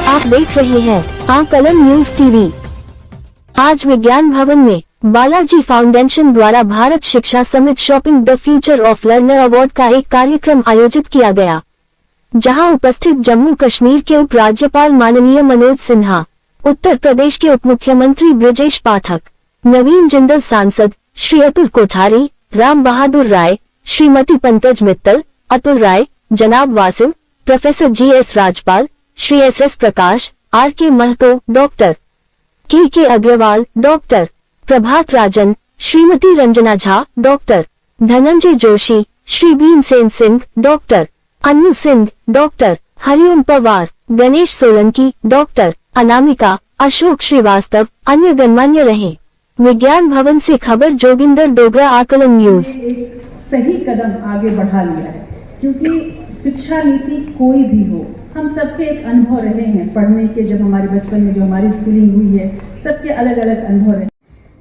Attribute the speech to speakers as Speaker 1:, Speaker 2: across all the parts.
Speaker 1: आप देख रहे हैं आकलन न्यूज टीवी। आज विज्ञान भवन में बालाजी फाउंडेशन द्वारा भारत शिक्षा summit shopping the future of learner award का एक कार्यक्रम आयोजित किया गया, जहां उपस्थित जम्मू कश्मीर के उप राज्यपाल माननीय मनोज सिन्हा, उत्तर प्रदेश के उप मुख्यमंत्री ब्रजेश पाठक, नवीन जिंदल सांसद श्री अतुल कोठारी, राम बहादुर राय, श्रीमती पंकज मित्तल, अतुल राय, जनाब Wasim, professor GS Rajpal, Shri SS Prakash, RK Mahto, doctor K Agrawal, doctor Prabhat Rajan, Shrimati Ranjana Jha, doctor Dhananjay Joshi, Shri Bhimsen Singh, doctor Anu Singh, doctor Hariom Pawar, Ganesh Solanki, doctor Anamika, Ashok Srivastava अन्य गणमान्य रहे। विज्ञान भवन से खबर जोगिंदर डोगरा, आकलन न्यूज।
Speaker 2: सही कदम आगे बढ़ा लिया है, क्योंकि शिक्षा नीति कोई भी हो, हम सबके एक अनुभव रहे हैं पढ़ने के। जब हमारे बचपन में जो हमारी स्कूलिंग हुई है, सबके अलग अलग अनुभव रहे।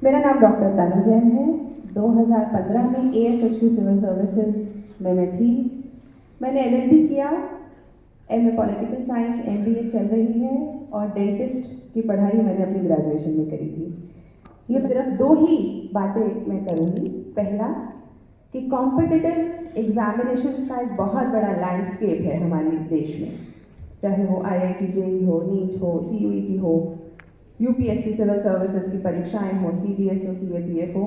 Speaker 3: मेरा नाम डॉक्टर तानू जैन है। 2015 में AFHQ सिविल सर्विसेज में मैं थी। मैंने LLB किया, MA पॉलिटिकल साइंस, MBA चल रही है और डेंटिस्ट की पढ़ाई मैंने अपनी ग्रेजुएशन में करी थी। ये सिर्फ 2 ही बातें मैं करूँगी। पहला कि कॉम्पिटिटिव एग्जामिनेशंस का एक बहुत बड़ा लैंडस्केप है हमारे देश में, चाहे वो IIT JEE हो, नीट हो, CUET हो, UPSC सिविल सर्विसेज की परीक्षाएं हो, CDS हो, CAPF हो।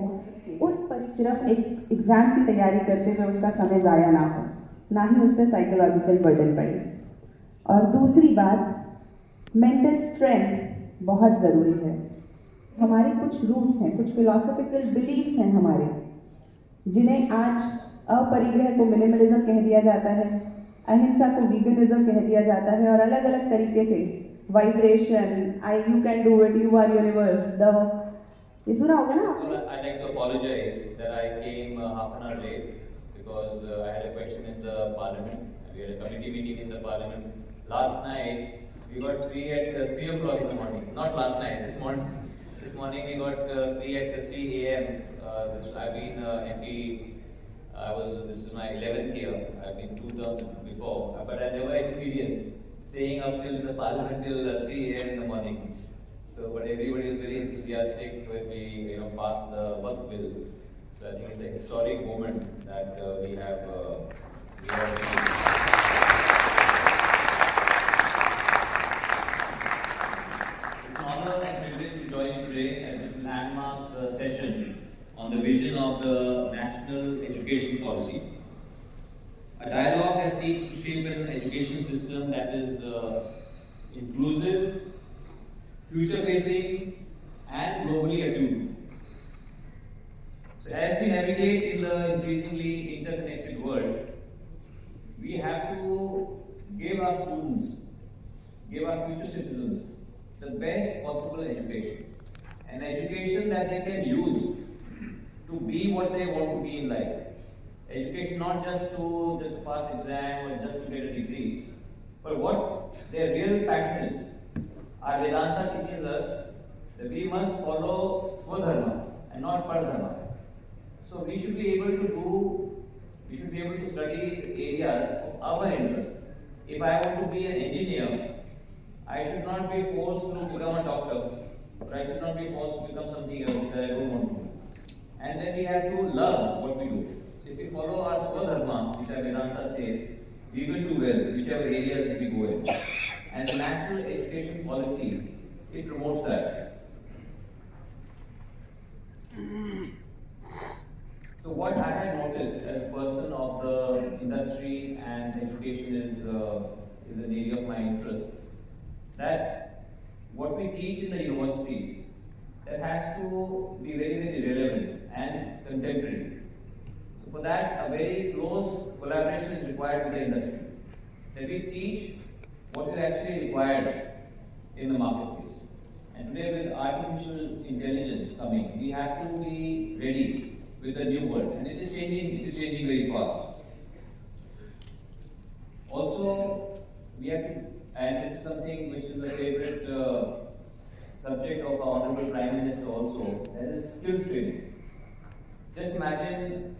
Speaker 3: उन पर सिर्फ एक एग्ज़ाम की तैयारी करते हुए उसका समय ज़ाया ना हो, ना ही उस पर साइकोलॉजिकल बर्डन पड़े। और दूसरी बात, मेंटल स्ट्रेंथ बहुत ज़रूरी है। हमारे कुछ रूट्स हैं, कुछ फिलोसफिकल बिलीफ्स हैं हमारे, जिन्हें आज अपरिग्रह को मिनिमलिज्म कह दिया जाता है, अहिंसा को वीगनिज्म कह दिया जाता है, और अलग अलग तरीके से vibration, you can do it, you are universe, ये सुना होगा ना आपने?
Speaker 4: I'd like to apologize that I came half an hour late because I had a question in the parliament. We had a committee meeting in the parliament. Last night we got free at 3 o'clock in the morning. Not last night, this morning. This morning we got free at 3 a.m. I've been MP. This is my 11th year. I've been 2 terms before, but I never experienced staying up till the parliament till 3 a.m. in the morning. So, but everybody was very enthusiastic when we, passed the work bill. So I think it's a historic moment that we have. It's an honor and privilege to join today at this landmark session on the vision of the National Education Policy. A dialogue that seeks to shape an education system that is inclusive, future-facing, and globally attuned. So as we navigate in the increasingly interconnected world, we have to give our students, give our future citizens the best possible education. An education that they can use to be what they want to be in life. Education not just to pass exam or just to get a degree, but what their real passion is. Our Vedanta teaches us that we must follow Swadharma and not Paradharma. So we should be able to study areas of our interest. If I want to be an engineer, I should not be forced to become a doctor, or I should not be forced to become something else that I don't want to do. And then we have to love what we do. So if we follow our Swadharma, which our Vedanta says, we will do well, whichever areas that we go in. And the National Education Policy, it promotes that. So what I have noticed as a person of the industry and education is an area of my interest, that what we teach in the universities, that has to be very, very relevant and contemporary. So for that, a very close collaboration is required with the industry. That we teach what is actually required in the marketplace. And today with artificial intelligence coming, we have to be ready with the new world. And it is changing very fast. Also, we have to, and this is something which is a favorite subject of our Honorable Prime Minister also, that is skills training. Just imagine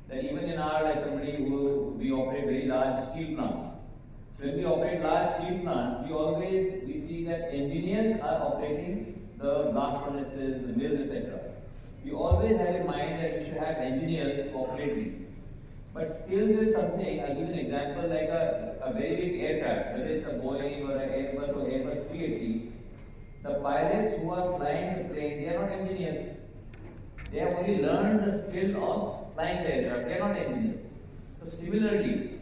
Speaker 4: that even in our, like somebody who, we operate very large steel plants. When we operate large steel plants, we see that engineers are operating the blast furnaces, the mills, etc. We always have in mind that we should have engineers to operate these. But skills is something, I'll give you an example like a very big aircraft, whether it's a Boeing or an Airbus or Airbus 380, the pilots who are flying the plane, they are not engineers. They have only learned the skill of flying the aircraft, they are not engineers. So similarly,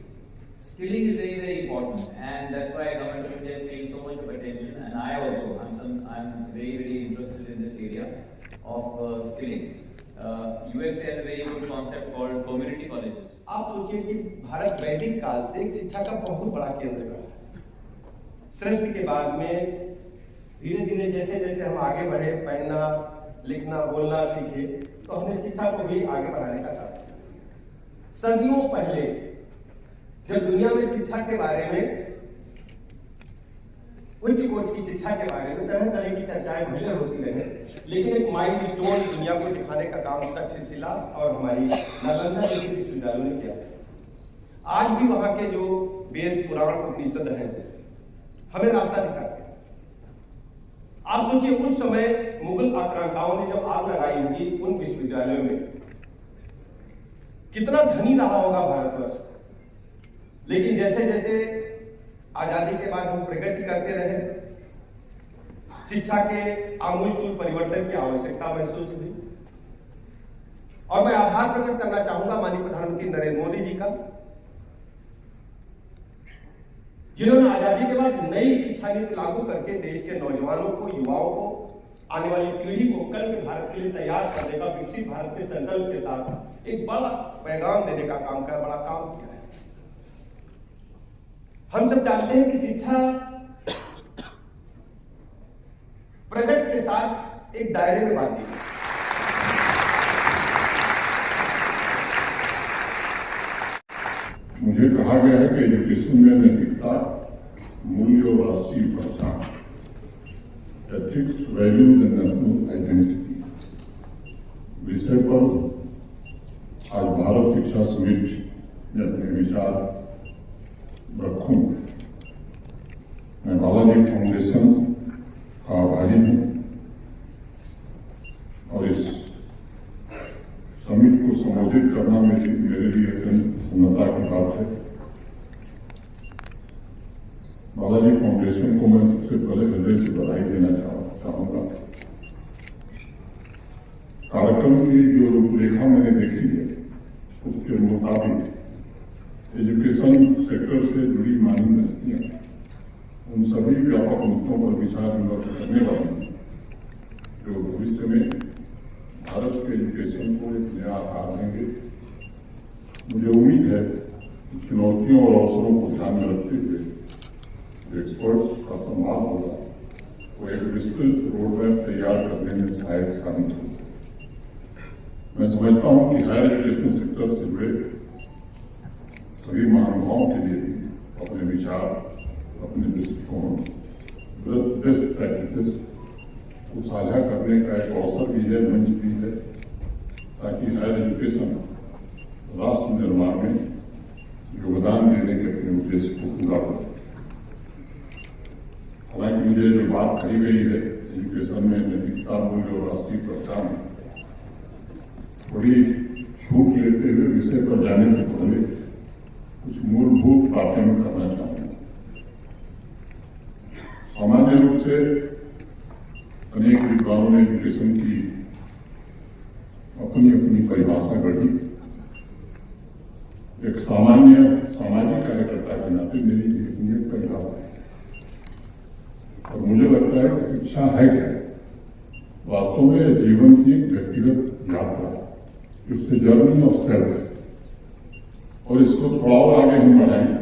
Speaker 4: skilling is very, very important, and that's why Government of India is paying so much of attention, and I also, I'm very, very interested in this area of skilling. USA has a very good concept called community colleges.
Speaker 5: आप सोचिए कि भारत वैदिक काल से एक शिक्षा का बहुत बड़ा केंद्र रहा। सृष्टि के बाद में धीरे धीरे जैसे जैसे हम आगे बढ़े, पढ़ना, लिखना, बोलना सीखे, तो हमने शिक्षा को भी आगे बढ़ाने का काम किया। सदियों पहले जब दुनिया में शिक्षा के बारे में, उच्च कोटि की शिक्षा के बारे में तरह तरह की चर्चाएं भले होती रहे, लेकिन एक माइलस्टोन दुनिया को दिखाने का काम तक्षशिला और हमारी नालंदा जैसे विश्वविद्यालयों ने किया। आज भी वहां के जो वेद, पुराण, उपनिषद हैं हमें रास्ता दिखाते हैं। आप सोचिए उस समय मुगल आक्रांताओं ने जब आग लगाई होगी उन विश्वविद्यालयों में, कितना धनी रहा होगा भारतवर्ष। लेकिन जैसे जैसे आजादी के बाद हम प्रगति करते रहे, शिक्षा के आमूलचूल परिवर्तन की आवश्यकता महसूस हुई। और मैं आभार प्रकट करना चाहूंगा माननीय प्रधानमंत्री नरेंद्र मोदी जी का, जिन्होंने आजादी के बाद नई शिक्षा नीति लागू करके देश के नौजवानों को, युवाओं को, आने वाली पीढ़ी को कल के भारत के लिए तैयार करने का, विकसित भारत के संकल्प के साथ एक बड़ा पैगाम देने का काम किया, बड़ा काम किया है। हम सब जानते हैं कि शिक्षा प्रगति के साथ एक दायरे में बांधी है।
Speaker 6: मुझे कहा गया है कि एजुकेशन में नैतिकता, मूल्य और राष्ट्रीय पहचान, ethics, values and national identity विषय पर आज भारत शिक्षा समिति में अपने विचार रखूंगा। मैं बालाजी फाउंडेशन का आभारी हूं और इस समिति को संबोधित करना मेरे लिए अत्यंत प्रसन्नता की बात है। बालाजी फाउंडेशन को मैं सबसे पहले हृदय से बधाई देना चाहूंगा। कार्यक्रम की जो रूपरेखा मैंने देखी है उसके मुताबिक एजुकेशन सेक्टर से जुड़ी माननीय हस्तियां उन सभी व्यापक मुद्दों पर विचार विमर्श करने वाली जो भविष्य में भारत के एजुकेशन को एक नया आकार देंगे। मुझे उम्मीद है कि चुनौतियों और अवसरों को ध्यान में रखते हुए जो एक्सपर्ट्स का संवाद होगा वो एक विस्तृत रोडमैप तैयार करने में सहायक साबित होगा। मैं समझता हूं कि हायर एजुकेशन सेक्टर से जुड़े सभी महानुभावों के लिए अपने विचार, अपने दृष्टिकोण, बेस्ट प्रैक्टिसेस को साझा करने का एक अवसर भी है, मंच भी है, ताकि हायर एजुकेशन राष्ट्र निर्माण में योगदान देने के अपने उद्देश्य को पूरा कर सके। हालांकि मुझे जो बात कही गई है एजुकेशन में नैतिकता, मूल्य और राष्ट्रीय पहचान, थोड़ी छूट लेते हुए विषय पर जाने से पहले कुछ मूलभूत बातें मैं करना चाहूंगा। सामान्य रूप से अनेक विद्वानों ने एजुकेशन की अपनी अपनी परिभाषा गढ़ी। एक सामान्य सामाजिक कार्यकर्ता के नाते मेरी एक परिभाषा है और मुझे लगता है कि शिक्षा है क्या? वास्तव में जीवन की एक व्यक्तिगत यात्रा, इससे जर्नी ऑफ सेल्फ, और इसको थोड़ा और आगे हम बढ़ाएंगे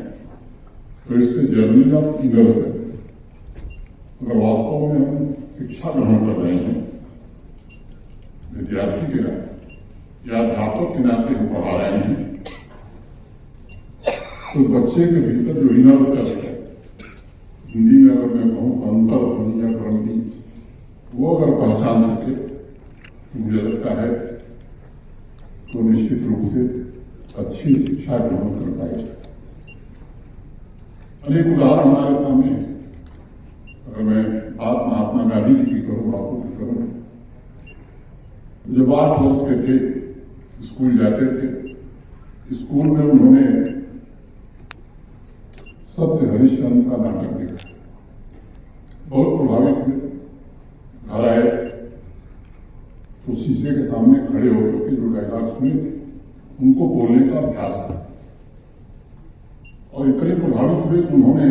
Speaker 6: तो इससे जर्नी ऑफ इनर सेल्फ। अगर वास्तव में हम शिक्षा ग्रहण कर रहे हैं विद्यार्थी के नाते या अध्यापक के नाते हम पढ़ा रहे हैं, तो बच्चे के भीतर जो इनर सेल्फ है, हिंदी में अगर मैं कहूँ अंतर्ध्वनि या ब्रह्मी, वो अगर पहचान सके तो मुझे लगता है तो निश्चित रूप से अच्छी शिक्षा ग्रहण कर पाएगा। अनेक उदाहरण हमारे सामने हैं। अगर मैं बात महात्मा गांधी जी की करूं, बापू की करूं, जब 8 वर्ष के थे, स्कूल जाते थे, स्कूल में उन्होंने सत्य हरिश्चंद्र का नाटक देखा, बहुत प्रभावित हुए। घर आए तो शीशे के सामने खड़े होकर के जो डायलॉग सुने थे उनको बोलने का अभ्यास था और इतने प्रभावित हुए कि उन्होंने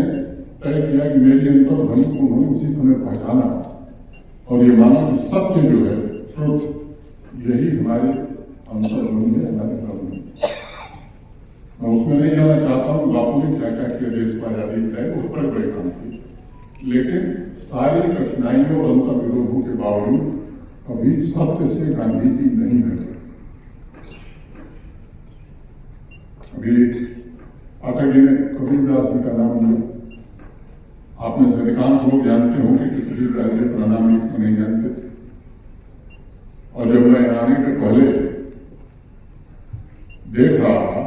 Speaker 6: तय किया कि मेरी अंतर्ध्वनि को उन्होंने उसी समय पहचाना और ये माना कि सत्य जो है, ट्रुथ, यही हमारी अंतर्ध्वनि है, हमारी प्रभु है। मैं उसमें नहीं जाना चाहता हूं बापू ने क्या क्या किया देश को आजादी दिलाई, वो बड़े बड़े काम किए, लेकिन सारी कठिनाइयों और अंतर विरोधों के बावजूद कभी सत्य से गांधी जी नहीं हटे। अभी पाठक जी ने कबीरदास जी का नाम लिया। आप में से अधिकांश लोग जानते होंगे कि कबीरदास जी अपना नाम लिखना नहीं जानते थे और जब मैं आने के पहले देख रहा था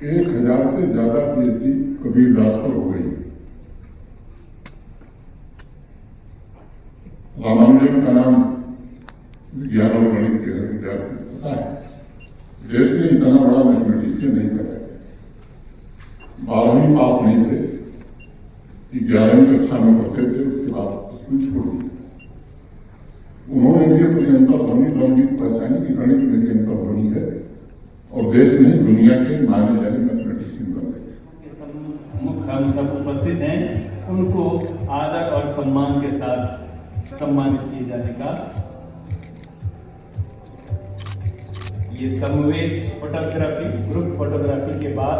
Speaker 6: 1000 से ज्यादा पीएचडी कबीरदास पर हो गई। रामानुजन का नाम विज्ञान और गणित के विद्यार्थी पता है, देश ने इतना बड़ा मैथमेटिशियन नहीं करा। 12वीं पास नहीं थे, 11वीं कक्षा में पढ़ते थे, उसके बाद स्कूल छोड़ दिया। उन्होंने भी अपनी अंतर्ध्वनि रणनीति पहचानी कि गणित मेरी अंतर्ध्वनि है और देश नहीं दुनिया के माने जाने मैथमेटिशियन बन गए।
Speaker 7: मुख्य हम सब उपस्थित हैं, उनको आदर और सम्मान के साथ सम्मानित किए जाने का ये समवेत फोटोग्राफी, ग्रुप फोटोग्राफी के बाद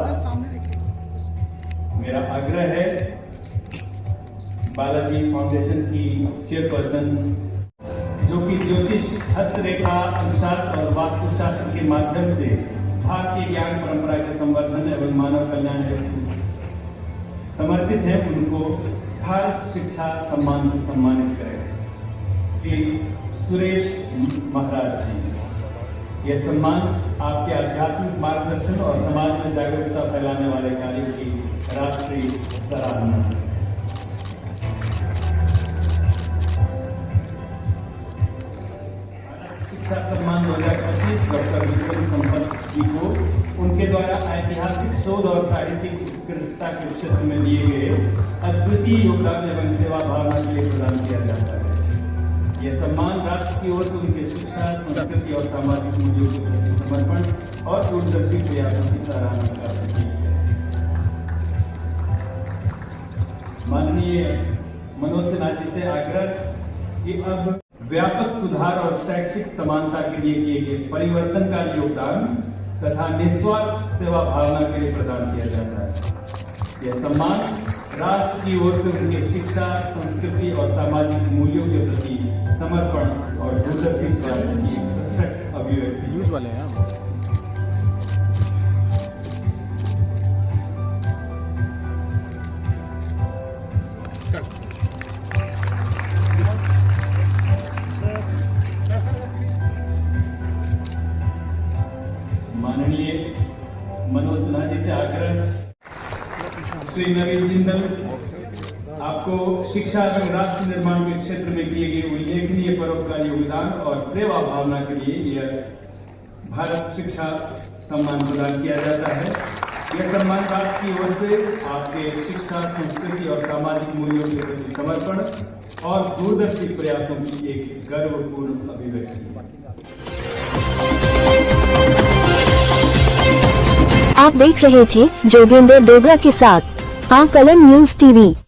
Speaker 7: मेरा आग्रह है बालाजी फाउंडेशन की चेयरपर्सन, जो कि ज्योतिष, हस्तरेखा, अंकशास्त्र और वास्तुशास्त्र के माध्यम से भारतीय ज्ञान परंपरा के संवर्धन एवं मानव कल्याण हेतु समर्पित है, उनको भारत शिक्षा सम्मान से सम्मानित करें। सुरेश महाराज जी, यह सम्मान आपके आध्यात्मिक मार्गदर्शन और समाज में जागरूकता फैलाने वाले कार्य की राष्ट्रीय सराहना है। शिक्षा सम्मान 2025 डॉक्टर विक्रम संपत जी को उनके द्वारा ऐतिहासिक शोध और साहित्यिक उत्कृष्टता के क्षेत्र में दिए गए अद्वितीय योगदान एवं सेवा भावना के लिए प्रदान किया जाता है। यह सम्मान राष्ट्र की ओर से उनके शिक्षा, संस्कृति और सामाजिक मूल्यों के प्रति समर्पण और दूरदर्शी प्रयासों की सराहना का प्रतीक है। माननीय मनोज सिन्हा जी से आग्रह कि अब व्यापक सुधार और शैक्षिक समानता के लिए किए गए परिवर्तनकारी योगदान तथा निस्वार्थ सेवा भावना के लिए प्रदान किया जाता है। यह सम्मान राष्ट्र की ओर से उनके शिक्षा, संस्कृति और सामाजिक मूल्यों के प्रति समर्पण और दूरदर्शी प्रयासों की एक सशक्त अभिव्यक्ति। न्यूज़ वाले हैं माननीय मनोज सिन्हा जी से आग्रह, श्री नवीन जिंदल, आपको शिक्षा एवं राष्ट्र निर्माण के क्षेत्र में किए गए उल्लेखनीय परोपकारी योगदान और सेवा भावना के लिए यह भारत शिक्षा सम्मान प्रदान किया जाता है। यह सम्मान राष्ट्र की ओर से आपके शिक्षा, संस्कृति और सामाजिक मूल्यों के प्रति समर्पण और दूरदर्शी प्रयासों की एक गर्वपूर्ण अभिव्यक्ति।
Speaker 1: आप देख रहे थे जोगेंद्र डोगरा के साथ कलम न्यूज़ टीवी।